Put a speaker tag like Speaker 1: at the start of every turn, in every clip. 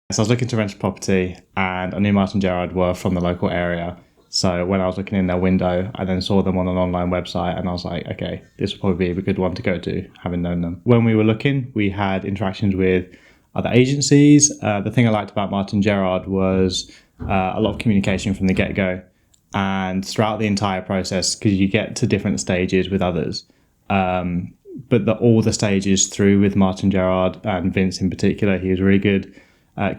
Speaker 1: So I was looking to rent a property and I knew Martin Gerard were from the local area. So when I was looking in their window, I then saw them on an online website and I was like, okay, this would probably be a good one to go to, having known them. When we were looking, we had interactions with other agencies. The thing I liked about Martin Gerard was a lot of communication from the get-go. And throughout the entire process, because you get to different stages with others, but all the stages through with Martin Gerard and Vince in particular, he was really good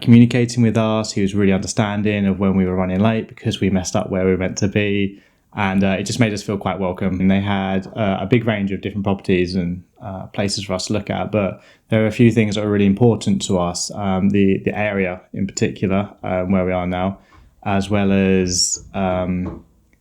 Speaker 1: communicating with us. He was really understanding of when we were running late because we messed up where we were meant to be, and it just made us feel quite welcome. And they had a big range of different properties and places for us to look at, but there are a few things that are really important to us, the area in particular, where we are now, as well as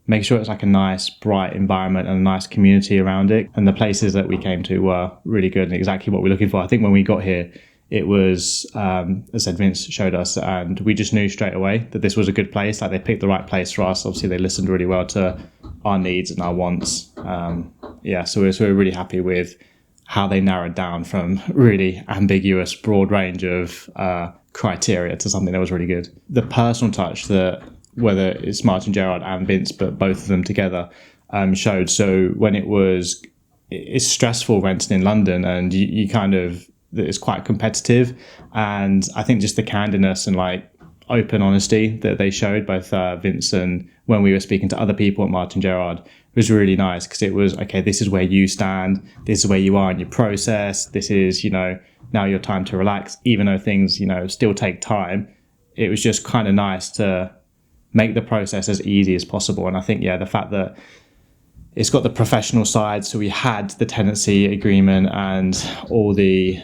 Speaker 1: make sure it's like a nice, bright environment and a nice community around it. And the places that we came to were really good and exactly what we're looking for. I think when we got here, it was, as I said, Vince showed us, and we just knew straight away that this was a good place. Like, they picked the right place for us. Obviously, they listened really well to our needs and our wants. So we're really happy with how they narrowed down from really ambiguous, broad range of criteria to something that was really good. The personal touch that, whether it's Martin Gerard and Vince, but both of them together, showed. So when it's stressful renting in London, and you kind of, it's quite competitive, and I think just the candidness and like open honesty that they showed, both Vince and when we were speaking to other people at Martin Gerard, was really nice, because it was, okay, this is where you stand, this is where you are in your process, this is, now your time to relax, even though things, still take time. It was just kind of nice to make the process as easy as possible. And I think, the fact that it's got the professional side, so we had the tenancy agreement and all the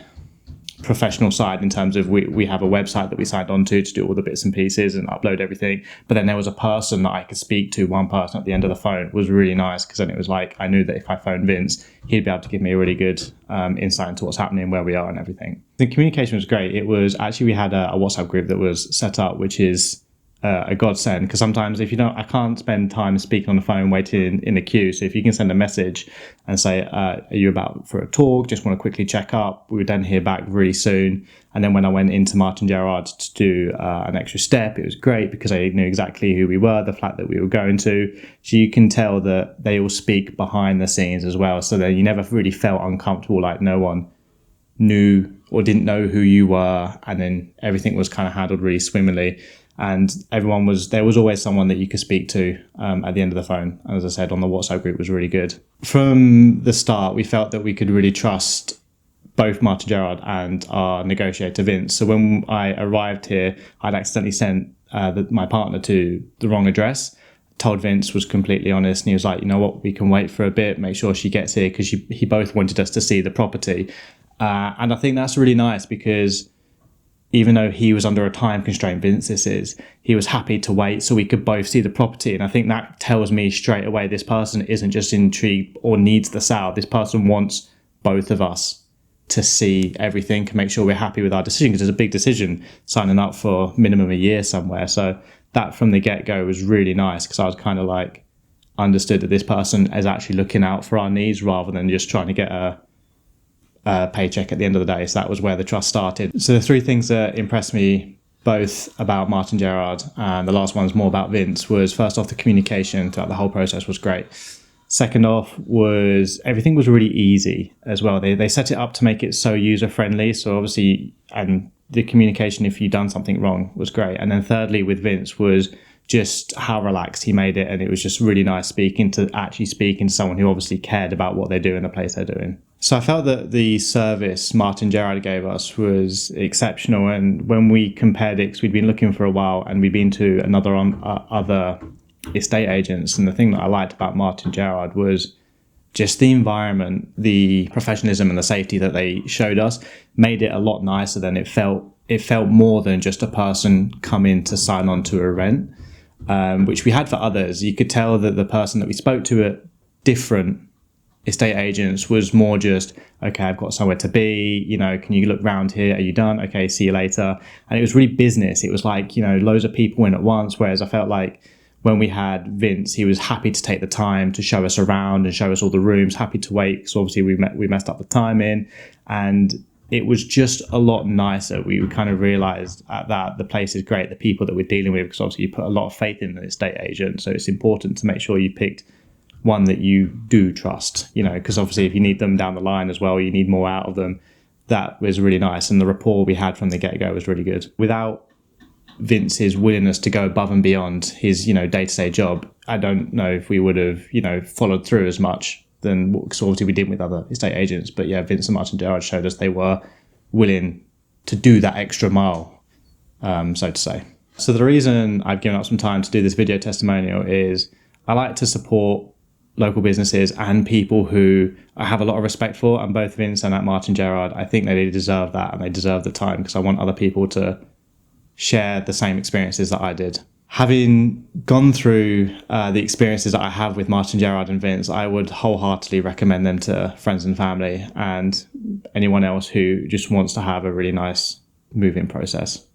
Speaker 1: professional side in terms of we have a website that we signed on to do all the bits and pieces and upload everything, but then there was a person that I could speak to, one person at the end of the phone. It was really nice, because then it was like, I knew that if I phoned Vince, he'd be able to give me a really good insight into what's happening, where we are and everything. The communication was great. It was actually, we had a WhatsApp group that was set up, which is a godsend, because sometimes if I can't spend time speaking on the phone waiting in the queue. So if you can send a message and say, are you about for a talk? Just want to quickly check up. We would then hear back really soon. And then when I went into Martin Gerard to do an extra step, it was great because I knew exactly who we were, the flat that we were going to. So you can tell that they all speak behind the scenes as well. So that you never really felt uncomfortable, like no one knew or didn't know who you were. And then everything was kind of handled really swimmingly. And there was always someone that you could speak to at the end of the phone. And as I said, on the WhatsApp group was really good. From the start, we felt that we could really trust both Martin Gerard and our negotiator, Vince. So when I arrived here, I'd accidentally sent my partner to the wrong address. Told Vince, was completely honest, and he was like, you know what, we can wait for a bit, make sure she gets here, because he both wanted us to see the property. And I think that's really nice, because even though he was under a time constraint, he was happy to wait so we could both see the property. And I think that tells me straight away, this person isn't just intrigued or needs the sale. This person wants both of us to see everything and make sure we're happy with our decision, because it's a big decision signing up for minimum a year somewhere. So that from the get-go was really nice, because I was kind of like, understood that this person is actually looking out for our needs rather than just trying to get a paycheck at the end of the day. So that was where the trust started. So the three things that impressed me both about Martin Gerard, and the last one's more about Vince, was first off, the communication throughout the whole process was great. Second off was everything was really easy as well. They set it up to make it so user friendly. So obviously, and the communication if you've done something wrong was great. And then thirdly with Vince was just how relaxed he made it. And it was just really nice speaking to someone who obviously cared about what they do in the place they're doing. So I felt that the service Martin Gerard gave us was exceptional. And when we compared it, because we'd been looking for a while and we'd been to other estate agents, and the thing that I liked about Martin Gerard was just the environment, the professionalism and the safety that they showed us made it a lot nicer than it felt. It felt more than just a person coming to sign on to a rent, which we had for others. You could tell that the person that we spoke to at different estate agents was more just, okay, I've got somewhere to be, can you look round here? Are you done? Okay, see you later. And it was really business. It was like, loads of people in at once. Whereas I felt like when we had Vince, he was happy to take the time to show us around and show us all the rooms, happy to wait. So obviously we messed up the timing, and it was just a lot nicer. We kind of realized at that the place is great, the people that we're dealing with, because obviously you put a lot of faith in an estate agent. So it's important to make sure you picked one that you do trust, because obviously if you need them down the line as well, you need more out of them. That was really nice. And the rapport we had from the get-go was really good. Without Vince's willingness to go above and beyond his, day-to-day job, I don't know if we would have, followed through as much than what obviously we did with other estate agents. But yeah, Vince and Martin Gerard showed us they were willing to do that extra mile, so to say. So the reason I've given up some time to do this video testimonial is I like to support local businesses and people who I have a lot of respect for, and both Vince and Martin Gerard, I think they deserve that, and they deserve the time, because I want other people to share the same experiences that I did. Having gone through the experiences that I have with Martin Gerard and Vince, I would wholeheartedly recommend them to friends and family and anyone else who just wants to have a really nice move-in process.